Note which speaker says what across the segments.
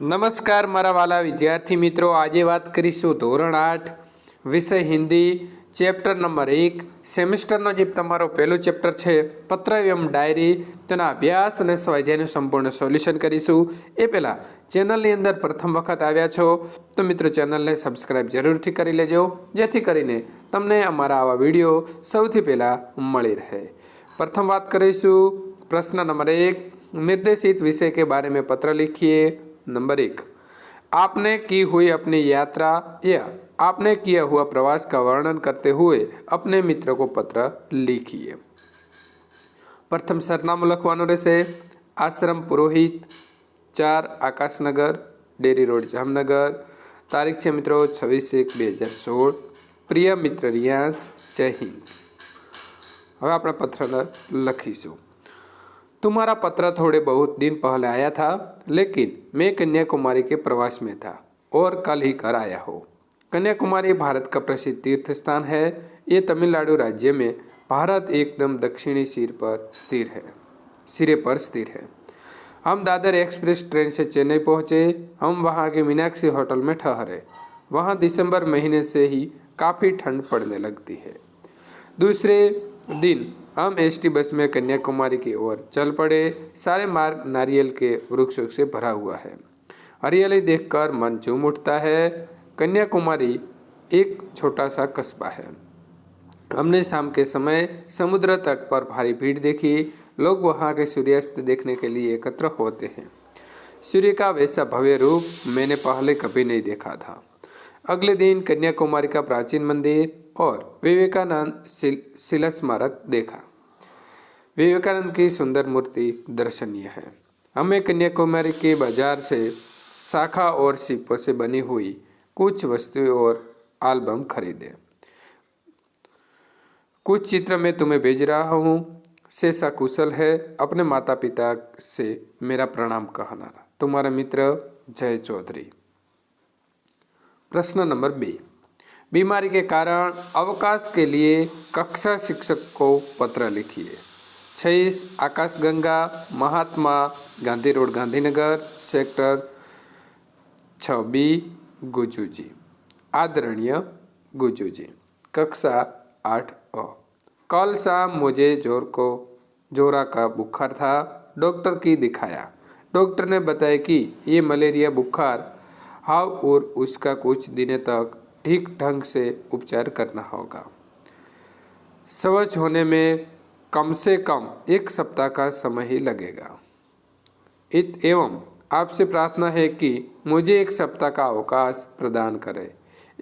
Speaker 1: નમસ્કાર મારા વાલા વિદ્યાર્થી મિત્રો, આજે વાત કરીશું ધોરણ 8 વિષય હિન્દી ચેપ્ટર નંબર 1 સેમિસ્ટરનો જે તમારો પહેલું ચેપ્ટર છે પત્ર એવં ડાયરી, તેના અભ્યાસ અને સ્વાધ્યાયનું સંપૂર્ણ સોલ્યુશન કરીશું। એ પહેલાં ચેનલની અંદર પ્રથમ વખત આવ્યા છો તો મિત્રો ચેનલને સબસ્ક્રાઈબ જરૂરથી કરી લેજો, જેથી કરીને તમને અમારા આવા વિડીયો સૌથી પહેલાં મળી રહે। प्रथम बात करीશું प्रश्न नंबर 1, निर्देशित विषय के बारे में पत्र लिखिए। नंबर 1, आपने की हुई अपनी यात्रा या आपने किया हुआ प्रवास का वर्णन करते हुए अपने मित्र को पत्र लिखिए। प्रथम सरनामું લખવાનું રહેશે। आश्रम पुरोहित 4 आकाशनगर डेरी रोड जामनगर। तारीख છે મિત્રો 26/1/2016। प्रिय मित्र रियांश, जय हिंद। હવે આપણે पत्र લખીશું। तुम्हारा पत्र थोड़े बहुत दिन पहले आया था, लेकिन मैं कन्याकुमारी के प्रवास में था और कल ही घर आया हो। कन्याकुमारी भारत का प्रसिद्ध तीर्थ स्थान है। ये तमिलनाडु राज्य में भारत एकदम दक्षिणी सिरे पर स्थिर है। हम दादर एक्सप्रेस ट्रेन से चेन्नई पहुँचे। हम वहाँ के मीनाक्षी होटल में ठहरे। वहाँ दिसंबर महीने से ही काफ़ी ठंड पड़ने लगती है। दूसरे दिन हम एसटी बस में कन्याकुमारी की ओर चल पड़े। सारे मार्ग नारियल के वृक्षों से भरा हुआ है। हरियाली देखकर मन झूम उठता है। कन्याकुमारी एक छोटा सा कस्बा है। हमने शाम के समय समुद्र तट पर भारी भीड़ देखी। लोग वहाँ के सूर्यास्त देखने के लिए एकत्र होते हैं। सूर्य का वैसा भव्य रूप मैंने पहले कभी नहीं देखा था। अगले दिन कन्याकुमारी का प्राचीन मंदिर और विवेकानंद शिला स्मारक देखा। विवेकानंद की सुंदर मूर्ति दर्शनीय है। हमें कन्याकुमारी के बाजार से शाखा और सीपों से बनी हुई कुछ वस्तुएं और एल्बम खरीदे। कुछ चित्र मैं तुम्हें भेज रहा हूँ। शेषा कुशल है। अपने माता पिता से मेरा प्रणाम कहना। तुम्हारा मित्र जय चौधरी। प्रश्न नंबर 2, बीमारी के कारण अवकाश के लिए कक्षा शिक्षक को पत्र लिखिए। 26 Akashganga, Mahatma Gandhi road Gandhinagar, sector 6B, गुजूजी। आदरणीय गुजूजी, कक्षा 8A। कल शाम मुझे जोरा का बुखार था। डॉक्टर की दिखाया। डॉक्टर ने बताया कि ये मलेरिया बुखार हाव और उसका कुछ दिनों तक ठीक ढंग से उपचार करना होगा। स्वस्थ होने में कम से कम 1 सप्ताह का समय ही लगेगा। एवं आपसे प्रार्थना है कि मुझे 1 सप्ताह का अवकाश प्रदान करें।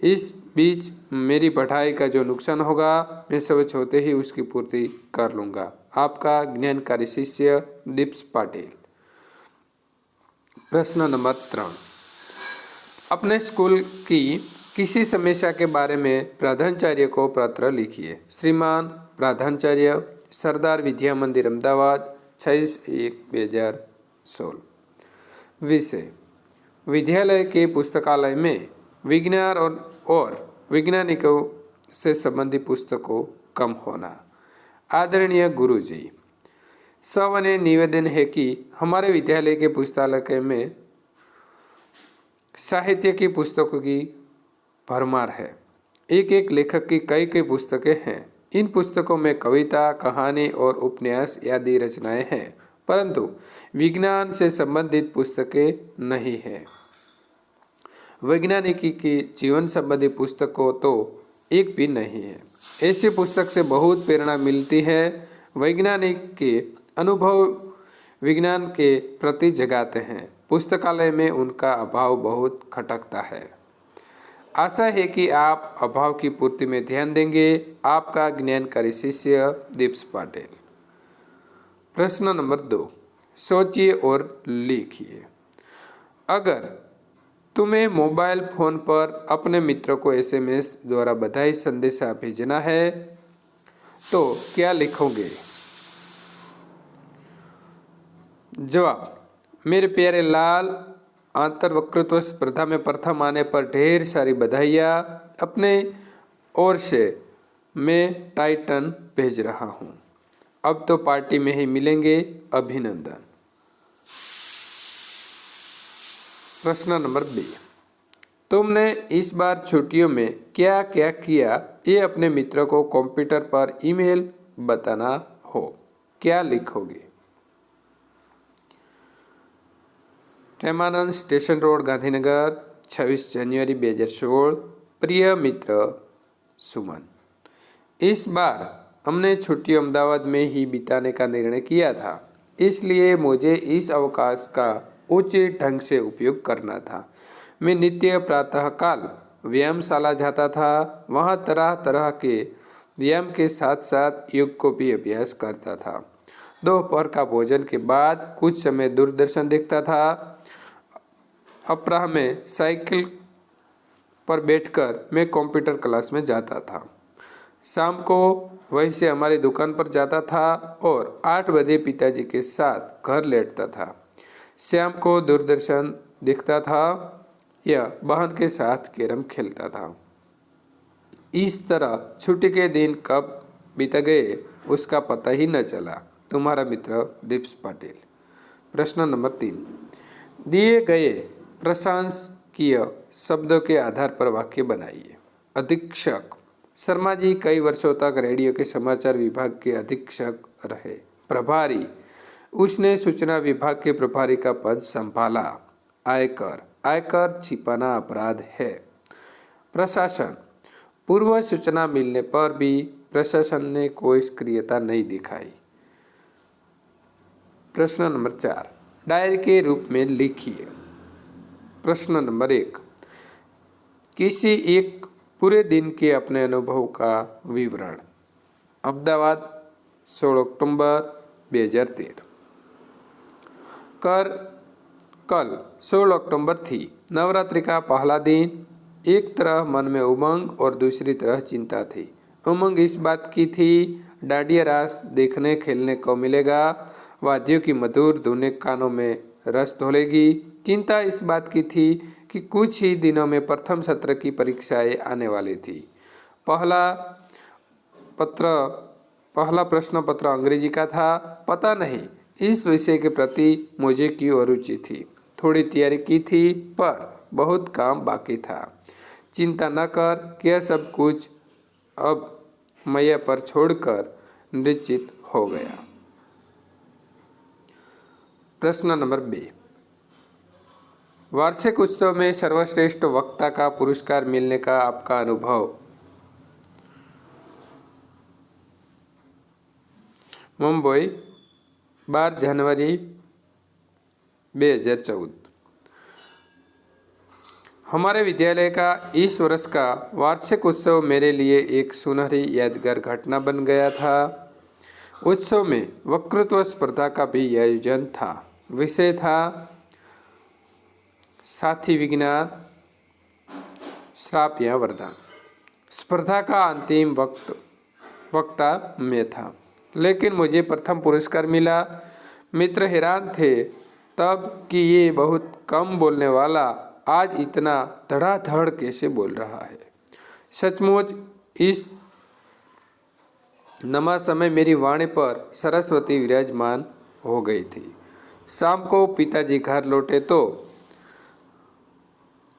Speaker 1: इस बीच मेरी पढ़ाई का जो नुकसान होगा मैं स्वस्थ होते ही उसकी पूर्ति कर लूँगा। आपका ज्ञानकारी शिष्य दीप्स पाटिल। प्रश्न नंबर 3, अपने स्कूल की किसी समस्या के बारे में प्रधानाचार्य को पत्र लिखिए। श्रीमान प्रधानाचार्य, सरदार विद्या मंदिर अहमदाबाद, 26/1/2016। विषय, विद्यालय के पुस्तकालय में विज्ञान और वैज्ञानिकों से संबंधित पुस्तकों कम होना। आदरणीय गुरुजी, सविनय निवेदन है कि हमारे विद्यालय के पुस्तकालय में साहित्य की पुस्तकों की भरमार है। एक एक लेखक की कई पुस्तकें हैं। इन पुस्तकों में कविता, कहानी और उपन्यास आदि रचनाएं हैं, परंतु विज्ञान से संबंधित पुस्तकें नहीं हैं। वैज्ञानिकी की जीवन संबंधी पुस्तकों तो एक भी नहीं है। ऐसी पुस्तक से बहुत प्रेरणा मिलती है। वैज्ञानिक के अनुभव विज्ञान के प्रति जगाते हैं। पुस्तकालय में उनका अभाव बहुत खटकता है। आशा है कि आप अभाव की पूर्ति में ध्यान देंगे। आपका ज्ञानकारी शिष्य दीप्स पाटिल। प्रश्न नंबर 2, सोचिए और लिखिए। अगर तुम्हें मोबाइल फोन पर अपने मित्र को SMS द्वारा बधाई संदेशा भेजना है तो क्या लिखोगे? जवाब, मेरे प्यारे लाल, अंतर्वक्तृत्व स्पर्धा में प्रथम आने पर ढेर सारी बधाइयाँ। अपने ओर से मैं टाइटन भेज रहा हूँ। अब तो पार्टी में ही मिलेंगे। अभिनंदन। प्रश्न नंबर 2, तुमने इस बार छुट्टियों में क्या क्या किया, ये अपने मित्र को कंप्यूटर पर ईमेल बताना हो, क्या लिखोगे? प्रेमानंद, स्टेशन रोड, गांधीनगर, 26 जनवरी 2016। प्रिय मित्र सुमन, इस बार हमने छुट्टी अहमदाबाद में ही बिताने का निर्णय किया था, इसलिए मुझे इस अवकाश का उचित ढंग से उपयोग करना था। मैं नित्य प्रातःकाल व्यायामशाला जाता था, वहाँ तरह तरह के व्यायाम के साथ साथ योग को भी अभ्यास करता था। दोपहर का भोजन के बाद कुछ समय दूरदर्शन देखता था। अपराह में साइकिल पर बैठकर मैं कंप्यूटर क्लास में जाता था। शाम को वहीं से हमारी दुकान पर जाता था और 8 बजे पिताजी के साथ घर लौटता था। शाम को दूरदर्शन देखता था या बहन के साथ कैरम खेलता था। इस तरह छुट्टी के दिन कब बीत गए उसका पता ही न चला। तुम्हारा मित्र दीप्स पाटिल। प्रश्न नंबर 3, दिए गए प्रशंसनीय शब्दों के आधार पर वाक्य बनाइए। अधीक्षक शर्मा जी कई वर्षों तक रेडियो के समाचार विभाग के अधीक्षक रहे। प्रभारी, उसने सूचना विभाग के प्रभारी का पद संभाला। आयकर, आयकर छिपाना अपराध है। प्रशासन, पूर्व सूचना मिलने पर भी प्रशासन ने कोई सक्रियता नहीं दिखाई। प्रश्न नंबर 4, डायरी के रूप में लिखिए। प्रश्न नंबर 1, किसी एक पूरे दिन के अपने अनुभव का विवरण। अहमदाबाद, 16 अक्टूबर 2013। कल 16 अक्टूबर थी, नवरात्रि का पहला दिन। एक तरह मन में उमंग और दूसरी तरह चिंता थी। उमंग इस बात की थी डांडिया रास देखने खेलने को मिलेगा, वाद्यों की मधुर धुनें कानों में रस घोलेगी। चिंता इस बात की थी कि कुछ ही दिनों में प्रथम सत्र की परीक्षाएं आने वाली थी। पहला प्रश्न पत्र अंग्रेजी का था। पता नहीं इस विषय के प्रति मुझे क्यों रुचि थी। थोड़ी तैयारी की थी पर बहुत काम बाकी था। चिंता न कर, क्या सब कुछ अब मैया पर छोड़कर निश्चित हो गया। प्रश्न नंबर 2, वार्षिक उत्सव में सर्वश्रेष्ठ वक्ता का पुरस्कार मिलने का आपका अनुभव। मुंबई, 12 जनवरी 2014। हमारे विद्यालय का इस वर्ष का वार्षिक उत्सव मेरे लिए एक सुनहरी यादगार घटना बन गया था। उत्सव में वक्तृत्व स्पर्धा का भी आयोजन था। विषय था साथी विज्ञान, श्राप या वरदान। स्पर्धा का अंतिम वक्ता मैं था, लेकिन मुझे प्रथम पुरस्कार मिला। मित्र हैरान थे तब कि ये बहुत कम बोलने वाला आज इतना धड़ाधड़ कैसे बोल रहा है। सचमुच इस नमा समय मेरी वाणी पर सरस्वती विराजमान हो गई थी। शाम को पिताजी घर लौटे तो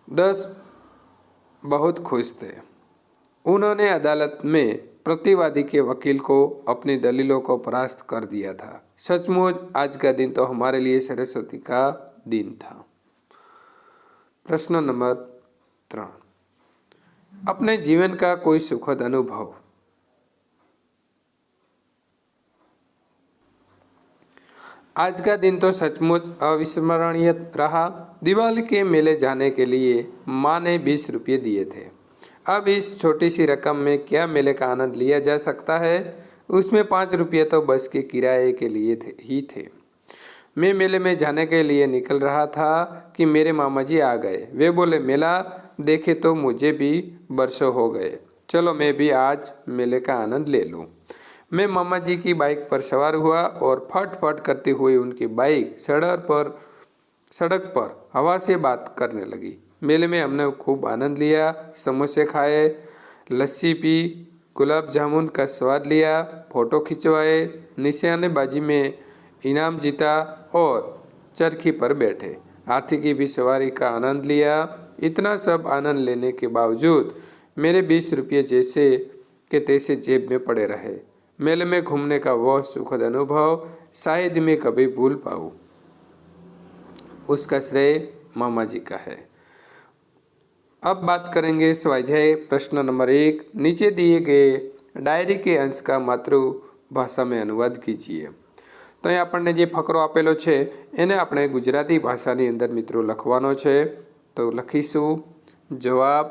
Speaker 1: 10 बहुत खुश थे। उन्होंने अदालत में प्रतिवादी के वकील को अपनी दलीलों को परास्त कर दिया था। सचमुच आज का दिन तो हमारे लिए सरस्वती का दिन था। प्रश्न नंबर 3, अपने जीवन का कोई सुखद अनुभव। आज का दिन तो सचमुच अविस्मरणीय रहा। दिवाली के मेले जाने के लिए माँ ने 20 रुपये दिए थे। अब इस छोटी सी रकम में क्या मेले का आनंद लिया जा सकता है। उसमें 5 रुपये तो बस के किराए के लिए ही थे। मैं मेले में जाने के लिए निकल रहा था कि मेरे मामा जी आ गए। वे बोले, मेला देखे तो मुझे भी वर्षों हो गए, चलो मैं भी आज मेले का आनंद ले लूँ। मैं मामा जी की बाइक पर सवार हुआ और फट फट करती हुई उनकी बाइक सड़क पर हवा से बात करने लगी। मेले में हमने खूब आनंद लिया, समोसे खाए, लस्सी पी, गुलाब जामुन का स्वाद लिया, फोटो खिंचवाए, निशानेबाजी में इनाम जीता और चरखी पर बैठे। हाथी की भी सवारी का आनंद लिया। इतना सब आनंद लेने के बावजूद मेरे 20 रुपये जैसे के तैसे जेब में पड़े रहे। मेले में घूमने का वह सुखद अनुभव शायद मैं कभी भूल पाऊँ। उसका श्रेय मामा जी का है। अब बात करेंगे स्वाध्याय प्रश्न नंबर 1। नीचे दिए गए डायरी के अंश का मातृभाषा में अनुवाद कीजिए। तो અહીં આપણને જે ફકરો આપેલો છે એને આપણે ગુજરાતી ભાષાની અંદર મિત્રો લખવાનો છે। તો લખીશું જવાબ,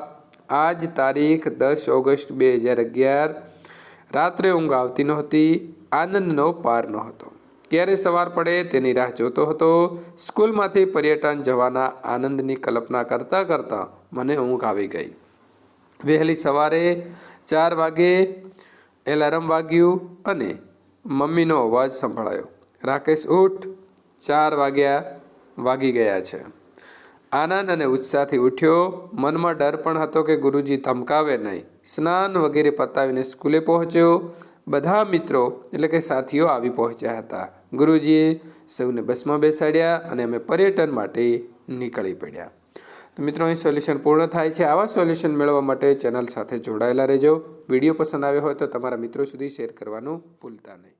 Speaker 1: આજ તારીખ 10 ઓગસ્ટ 2011 રાત્રે ઊંઘ આવતી નહોતી, આનંદનો પાર નહોતો। ક્યારે સવાર પડે તેની રાહ જોતો હતો। સ્કૂલમાંથી પર્યટન જવાના આનંદની કલ્પના કરતાં કરતાં મને ઊંઘ આવી ગઈ। વહેલી સવારે 4 વાગે એલાર્મ વાગ્યું અને મમ્મીનો અવાજ સંભળાયો, રાકેશ ઉઠ, 4 વાગી ગયા છે। આનંદ અને ઉત્સાહથી ઉઠ્યો। મનમાં ડર પણ હતો કે ગુરુજી ધમકાવે નહીં। સ્નાન વગેરે પતાવીને સ્કૂલે પહોંચ્યો। બધા મિત્રો એટલે કે સાથીઓ આવી પહોંચ્યા હતા। ગુરુજીએ સૌને બસમાં બેસાડ્યા અને અમે પર્યટન માટે નીકળી પડ્યા। તો મિત્રો અહીં સોલ્યુશન પૂર્ણ થાય છે। આવા સોલ્યુશન મેળવવા માટે ચેનલ સાથે જોડાયેલા રહેજો। વિડીયો પસંદ આવ્યો હોય તો તમારા મિત્રો સુધી શેર કરવાનું ભૂલતા નહીં।